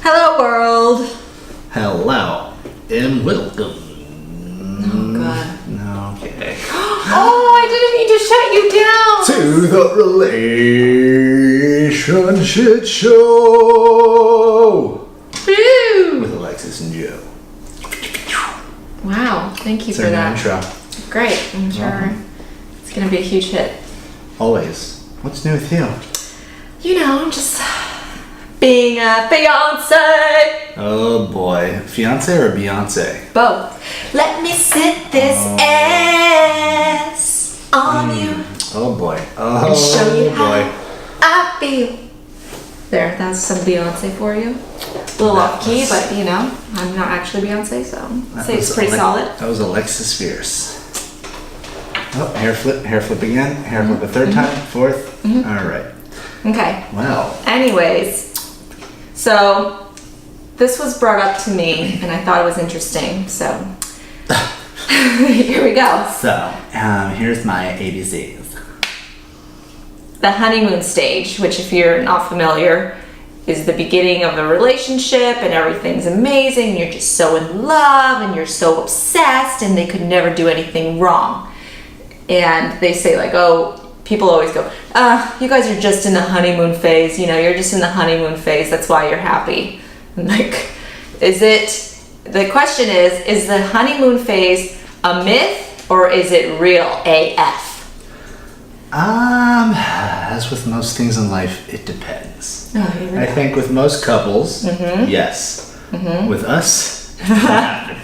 Hello, world. Hello and welcome. Oh, God. No, okay. Oh, I didn't mean to shut you down. To the RelationSH Show Woo. with Alexis and Joe. Wow, thank you It's for our new that. intro. Great. I'm sure it's going to be a huge hit. Always. What's new with you? You know, just being a fiance. Oh boy. Fiance or Beyonce? Both. Let me sit this ass on you Oh boy. and show you how boy. I feel. There, that's some Beyonce for you. A little off key, but you know, I'm not actually Beyonce, so I'd say it's pretty solid. That was Alexis Fierce. Oh, hair flip again. Hair flip a third time, fourth. All right. Okay. Wow. Anyways, so this was brought up to me, and I thought it was interesting. So here we go. So, here's my ABCs. The honeymoon stage, which if you're not familiar, is the beginning of a relationship and everything's amazing. You're just so in love and you're so obsessed and they could never do anything wrong. And they say like, oh, people always go, you guys are just in the honeymoon phase. You know, you're just in the honeymoon phase. That's why you're happy. And like, the question is the honeymoon phase a myth or is it real AF? As with most things in life, it depends. Oh, here we I go. think with most couples, yes. With us, it happened.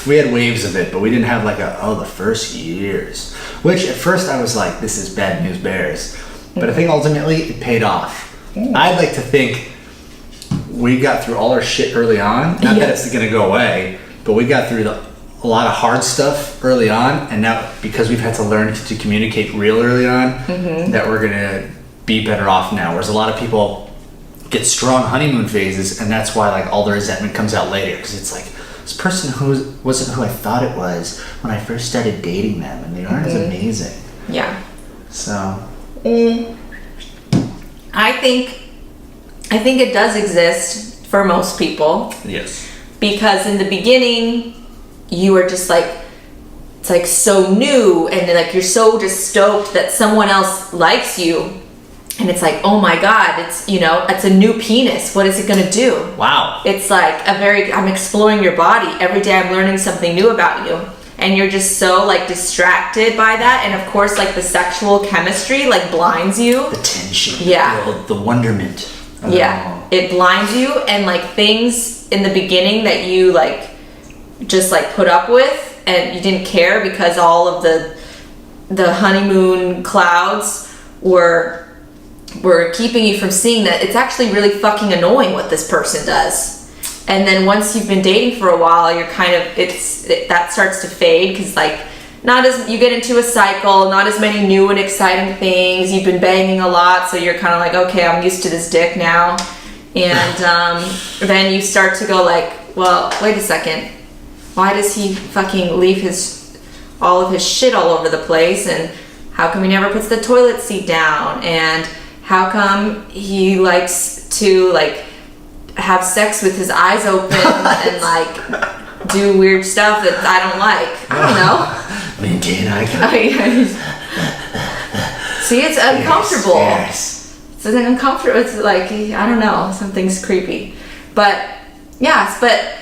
We had waves of it, but we didn't have like the first years. Which at first I was like, this is bad news bears. But I think ultimately it paid off. I'd like to think we got through all our shit early on. Not that it's gonna go away, but we got through a lot of hard stuff early on, and now because we've had to learn to communicate real early on, that we're gonna be better off now. Whereas a lot of people get strong honeymoon phases, and that's why like all the resentment comes out later, because it's like, this person wasn't who I thought it was when I first started dating them, and they aren't as amazing. Yeah. So I think it does exist for most people yes, because in the beginning you are just like, it's like so new and like you're so just stoked that someone else likes you, and it's like, oh my God, it's, you know, it's a new penis. What is it gonna do? wow. It's like I'm exploring your body. Every day I'm learning something new about you. And you're just so like distracted by that. And of course, like the sexual chemistry like blinds you. The tension, Yeah. the wonderment. Yeah. It blinds you, and like things in the beginning that you like just like put up with and you didn't care because all of the honeymoon clouds were keeping you from seeing that it's actually really fucking annoying what this person does. And then once you've been dating for a while, you're kind of, that starts to fade because like you get into a cycle, not as many new and exciting things. You've been banging a lot, so you're kind of like, okay, I'm used to this dick now. And then you start to go like, well, wait a second. Why does he fucking leave all of his shit all over the place? And how come he never puts the toilet seat down? And how come he likes to like have sex with his eyes open and like do weird stuff that I don't like? I don't know. Maintain eye contact. See, it's uncomfortable. Yes. It's uncomfortable. It's like, I don't know, something's creepy. But yes, but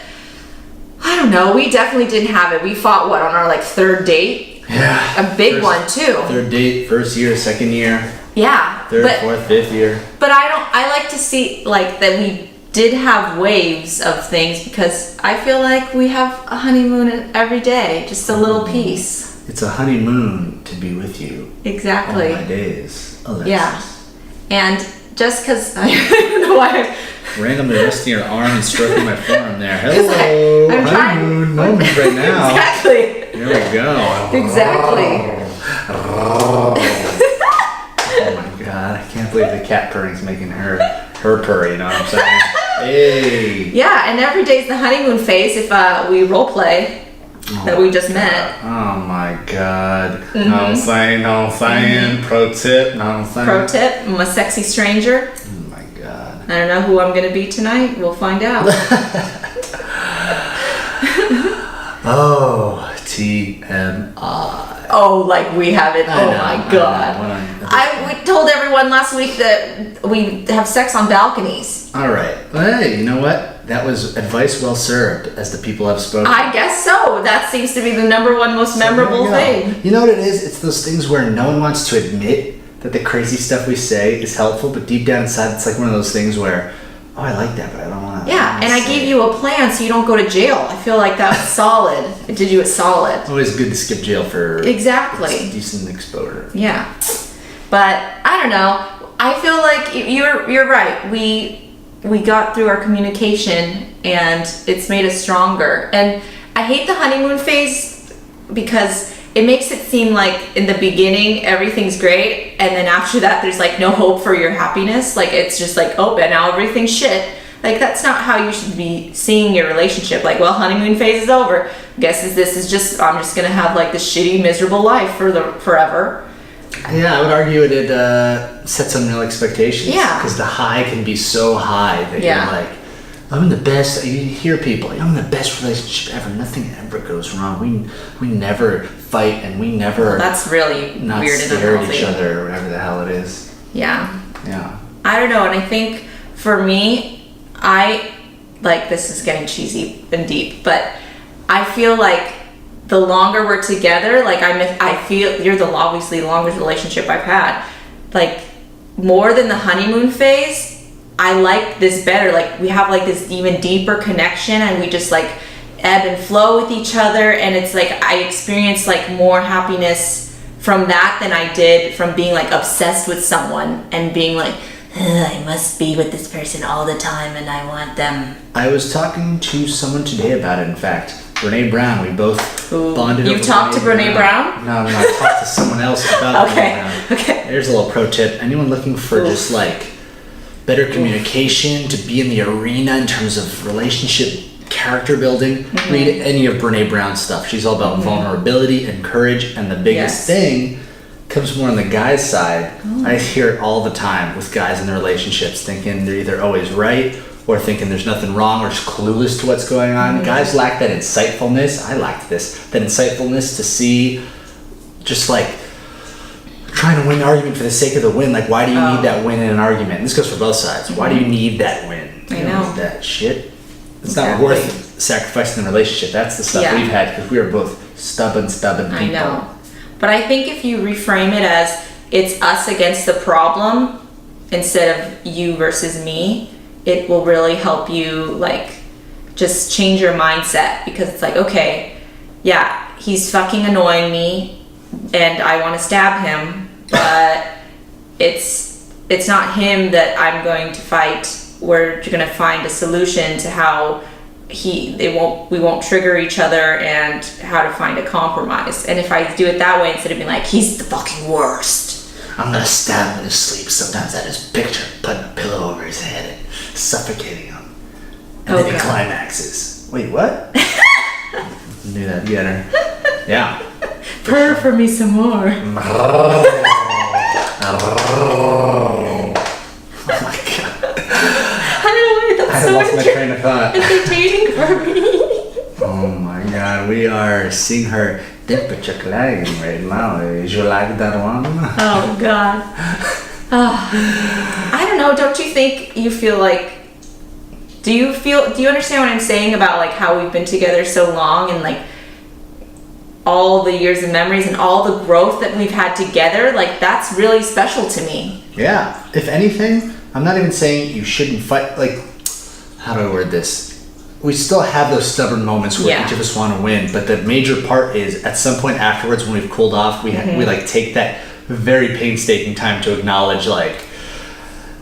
I don't know. We definitely didn't have it. We fought on our like third date? Yeah. A big one too. Third date, first year, second year. Yeah. Third, fourth, fifth year. But I like to see like that we did have waves of things because I feel like we have a honeymoon every day, just a little piece. It's a honeymoon to be with you. Exactly. All my days. Alexis. Yeah. And just because I don't know why. Randomly resting your arm and stroking my forearm there. Hello, I'm trying- honeymoon moment right now. Exactly. Here we go. Exactly. Oh my God, I can't believe the cat purring's making her purr, you know what I'm saying? Hey. Yeah, and every day's the honeymoon phase if we role play that we just met. Oh my God. No I'm saying, Pro tip, Pro tip, I'm a sexy stranger. Oh my God. I don't know who I'm gonna be tonight. We'll find out. Oh, TMI. Oh, like we haven't. Oh my god. We told everyone last week that we have sex on balconies. All right. Well, hey, you know what? That was advice well served, as the people have spoken. I guess so. That seems to be the number one most memorable thing. You know what it is? It's those things where no one wants to admit that the crazy stuff we say is helpful, but deep down inside, it's like one of those things where, oh, I like that, but I don't want to. Yeah, and I gave you a plan so you don't go to jail. I feel like that was solid. I did you a solid. Always good to skip jail for decent exposure. Yeah, but I don't know. I feel like you're right. We got through our communication, and it's made us stronger. And I hate the honeymoon phase because it makes it seem like in the beginning everything's great, and then after that there's like no hope for your happiness. Like it's just like, oh, but now everything's shit. Like that's not how you should be seeing your relationship. Like, well, honeymoon phase is over. This is just, I'm just gonna have like this shitty, miserable life forever. Yeah, I would argue it sets unreal expectations. Yeah. Because the high can be so high that you're like, I'm in the best. You hear people, I'm in the best relationship ever. Nothing ever goes wrong. We never fight, and we never. Well, that's really not weird and stare at unhealthy. each other, or whatever the hell it is. Yeah. Yeah. I don't know, and I think for me, this is getting cheesy and deep, but I feel like the longer we're together, like I feel you're obviously the longest relationship I've had. Like more than the honeymoon phase, I like this better. Like we have like this even deeper connection, and we just like ebb and flow with each other, and it's like I experience like more happiness from that than I did from being like obsessed with someone and being like, I must be with this person all the time and I want them. I was talking to someone today about it, in fact. Brene Brown, we both bonded over. You talked to Brene Brown? No, I talked to someone else about Brene Brown. Okay. There's a little pro tip. Anyone looking for just like better communication, to be in the arena in terms of relationship character building, read any of Brene Brown's stuff. She's all about vulnerability and courage, and the biggest thing comes more on the guy's side. I hear it all the time with guys in their relationships thinking they're either always right or thinking there's nothing wrong or just clueless to what's going on. Guys lack that insightfulness. I lacked this. That insightfulness to see just like trying to win an argument for the sake of the win. Like, why do you need that win in an argument? And this goes for both sides. Why do you need that win? You don't need that shit. It's not worth sacrificing the relationship. That's the stuff we've had because we are both stubborn people. I know. But I think if you reframe it as it's us against the problem instead of you versus me, it will really help you like just change your mindset, because it's like, okay, yeah, he's fucking annoying me and I want to stab him, but it's not him that I'm going to fight. We're going to find a solution to how we won't trigger each other and how to find a compromise. And if I do it that way instead of being like, he's the fucking worst, I'm gonna stab him in his sleep. Sometimes I just picture putting a pillow over his head and suffocating him. And then he climaxes. Wait, what? Knew that better. Yeah. Purr for me some more. Oh my god. I don't know why that's I lost my train of thought. entertaining for me. Oh my god, we are seeing her temperature climbing right now. Is you like that one? Oh god. I don't know, don't you think you feel like, do you understand what I'm saying about like how we've been together so long and like all the years and memories and all the growth that we've had together? Like that's really special to me. Yeah, if anything, I'm not even saying you shouldn't fight. Like, how do I word this? We still have those stubborn moments where each of us want to win, but the major part is at some point afterwards when we've cooled off, we like take that very painstaking time to acknowledge like,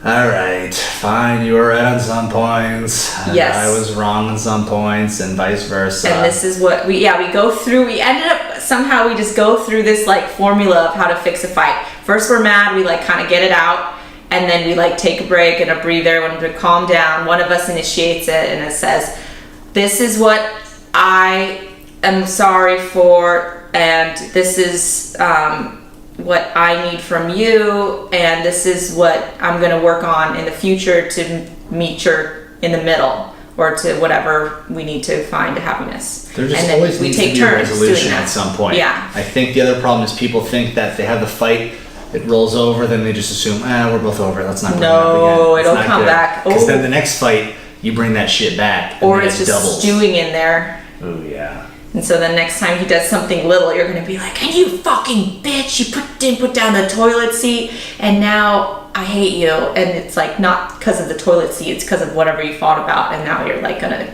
all right, fine, you were right on some points, and I was wrong on some points, and vice versa. And this is what we go through. We ended up somehow we just go through this like formula of how to fix a fight. First we're mad, we like kind of get it out. And then we like take a break and a breather when we calm down. One of us initiates it and it says, this is what I am sorry for, and this is what I need from you, and this is what I'm going to work on in the future to meet your in the middle, or to whatever we need to find happiness. There just and then always we needs take to be a turns doing resolution that. at some point. Yeah. I think the other problem is people think that they have the fight, it rolls over, then they just assume, we're both over, let's not bring it up again. No, It's it'll not come good. back. Because Oh. then the next fight, you bring that shit back. And Or then it's it just doubles. stewing in there. Oh, yeah. And so the next time he does something little, you're gonna be like, "And you fucking bitch! You didn't put down the toilet seat, and now I hate you." And it's like not because of the toilet seat; it's because of whatever you fought about, and now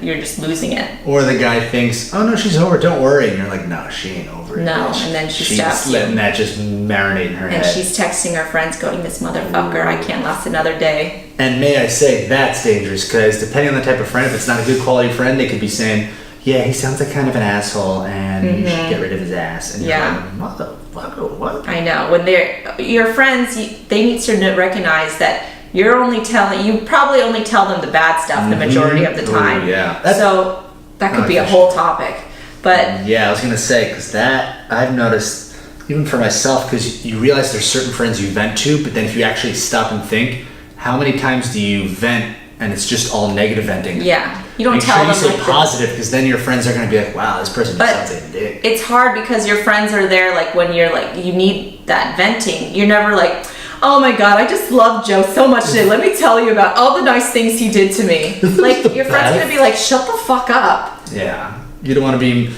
you're just losing it. Or the guy thinks, "Oh no, she's over. Don't worry." And you're like, "No, she ain't over." No, bitch. and then she she's stabs you. letting that just marinate in her And head. she's texting her friends, going, "This motherfucker, I can't last another day." And may I say, that's dangerous because depending on the type of friend, if it's not a good quality friend, they could be saying, "Yeah, he sounds like kind of an asshole, and you should get rid of his ass." And you're Yeah. like, "Motherfucker, what?" I know when they're your friends, they need to recognize that you probably only tell them the bad stuff the majority of the time. Ooh, yeah. So that could be a for whole topic. But Yeah, I was gonna say, because that I've noticed even for myself, because you realize there's certain friends you vent to, but then if you actually stop and think, how many times do you vent and it's just all negative venting? yeah, you don't Make tell sure you them say like the- positive, because then your friends are gonna be like, "Wow, this person But just sounds like a dick." it's hard because your friends are there like when you're like you need that venting. You're never like, "Oh my god, I just love Joe so much today. Let me tell you about all the nice things he did to me." Like your friend's gonna be like, "Shut the fuck up." Yeah, you don't want to be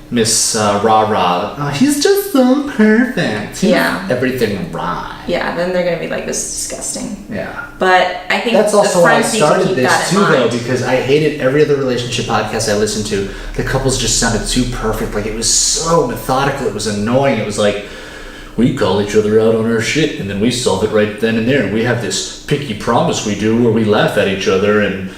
Miss Rah Rah. "Oh, he's just so perfect. He's Yeah. everything right." Yeah, then they're gonna be like, "This is disgusting." Yeah. But I think That's also the why I friends need to started keep this that in too, though, mind. because I hated every other relationship podcast I listened to. The couples just sounded too perfect. Like, it was so methodical. It was annoying. It was like, we call each other out on our shit, and then we solve it right then and there. And we have this picky promise we do where we laugh at each other and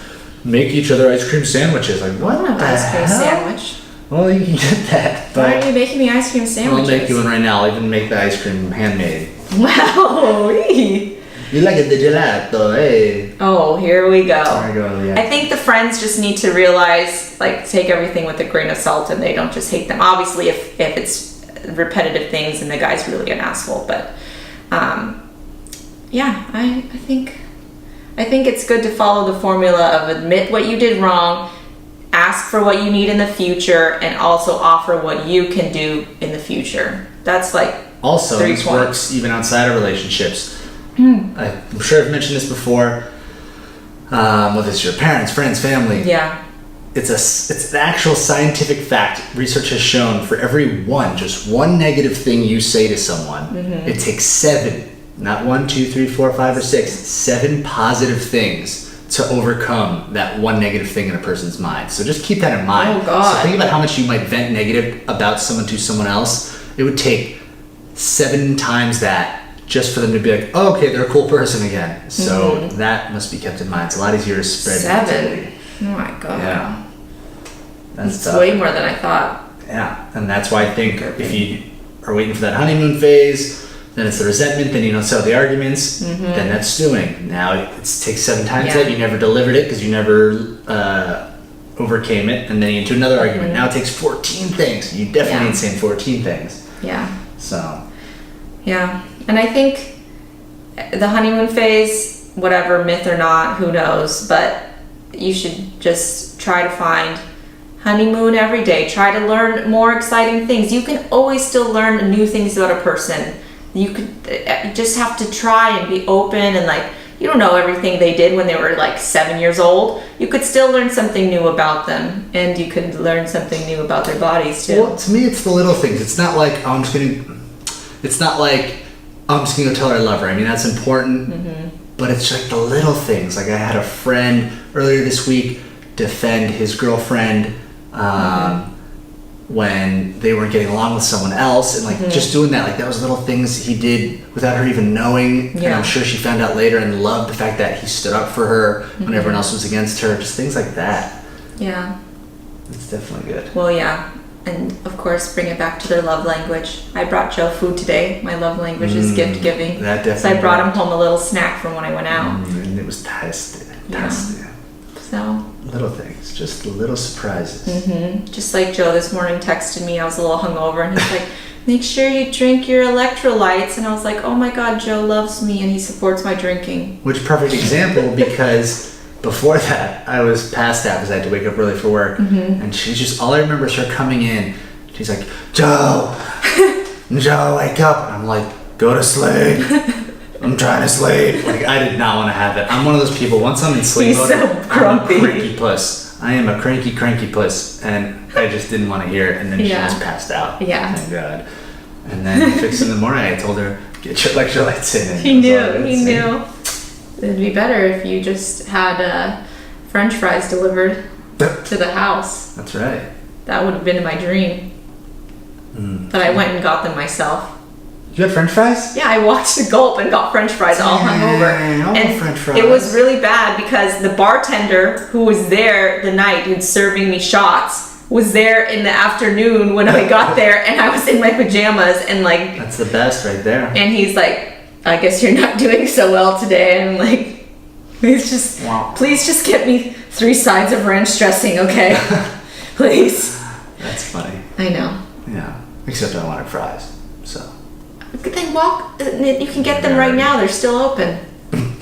make each other ice cream sandwiches. Like, what I want the an ice cream hell? sandwich. Well, you can get that, Why but are you making me ice cream I'll sandwiches? make you one right now. I'll even make the ice cream handmade. Wow. Eee. You like it, the gelato, hey? Oh, here we go. There you go, yeah. I think the friends just need to realize, like, take everything with a grain of salt, and they don't just hate them. Obviously, if it's repetitive things and the guy's really an asshole, but yeah, I think it's good to follow the formula of admit what you did wrong, ask for what you need in the future, and also offer what you can do in the future. That's like Also, 3 this points. works even outside of relationships. I'm sure I've mentioned this before. Whether it's your parents, friends, family. Yeah. It's an actual scientific fact. Research has shown for every just one negative thing you say to someone, it takes 7, not 1, 2, 3, 4, 5, or 6, 7 positive things to overcome that one negative thing in a person's mind. So just keep that in mind. Oh, God. So think about how much you might vent negative about someone to someone else. It would take 7 times that just for them to be like, "Oh, okay, they're a cool person again." So that must be kept in mind. It's a lot easier to spread 7. negativity. Oh my god. Yeah. That's It's tough. way more than I thought. Yeah, and that's why I think if you are waiting for that honeymoon phase, then it's the resentment, then you don't settle the arguments, then that's stewing. Now it takes 7 times Yeah. that you never delivered it because you never overcame it, and then you get into another argument. Now it takes 14 things. You definitely Yeah. ain't saying 14 things. Yeah. So, Yeah. And I think the honeymoon phase, whatever, myth or not, who knows, but you should just try to find honeymoon every day. Try to learn more exciting things. You can always still learn new things about a person. You just have to try and be open, and like, you don't know everything they did when they were like 7 years old. You could still learn something new about them, and you could learn something new about their bodies too. well, to me, it's the little things. It's not like, oh, I'm just gonna go tell her I love her. I mean, that's important, but it's like the little things. Like, I had a friend earlier this week defend his girlfriend when they weren't getting along with someone else, and like just doing that, like that was little things he did without her even knowing. And I'm sure she found out later and loved the fact that he stood up for her when everyone else was against her. Just things like that. Yeah. It's definitely good. Well, yeah. And of course, bring it back to their love language. I brought Joe food today. My love language is gift giving. That So I definitely brought him worked. home a little snack from when I went out. And it was tasty. Yeah. Tasty. So, Little things, just little surprises. just like Joe this morning texted me, I was a little hungover, and he's like, make sure you drink your electrolytes. And I was like, oh my God, Joe loves me and he supports my drinking. Which perfect example, because before that, I was passed out because I had to wake up early for work. And she's just, all I remember is her coming in. She's like, Joe, Joe, wake up. And I'm like, go to sleep. I'm trying to sleep. Like, I did not want to have it. I'm one of those people, once I'm in sleep mode, so grumpy. I'm a cranky puss. I am a cranky puss. And I just didn't want to hear it. And then she Yeah. was passed out. Yeah. Thank God. And then 6 in the morning, I told her, get your electrolytes in. And He it was knew. all good. He knew. It'd be better if you just had French fries delivered to the house. That's right. That would have been my dream. But I went and got them myself. You had French fries? Yeah, I walked to Gulp and got French fries all hungover. Dang, I want And French fries. it was really bad because the bartender who was there the night who's serving me shots was there in the afternoon when I got there, and I was in my pajamas and like. That's the best right there. And he's like, I guess you're not doing so well today. And I'm like, please just get me 3 sides of ranch dressing, okay? Please. That's funny. I know. Yeah. Except I wanted fries. So. Then walk. You can get them right now. They're still open.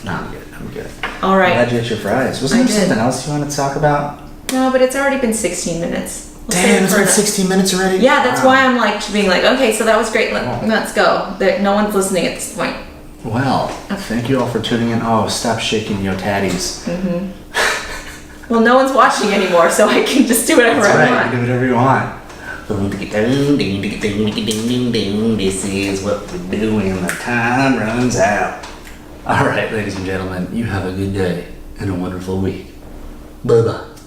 No, I'm good. I'm good. All I'm right. glad you ate your fries. Wasn't there something else you wanted to talk about? No, but it's already been 16 minutes. We'll save Damn, it it's for been the- 16 minutes already? Yeah, that's Wow. why I'm like being like, okay, so that was great. Let's go. No one's listening at this point. Well, thank you all for tuning in. Oh, stop shaking your tatties. Well, no one's watching anymore, so I can just do whatever That's I right. want. You can do whatever you want. This is what we do when the time runs out. All right, ladies and gentlemen, you have a good day and a wonderful week. Bye-bye.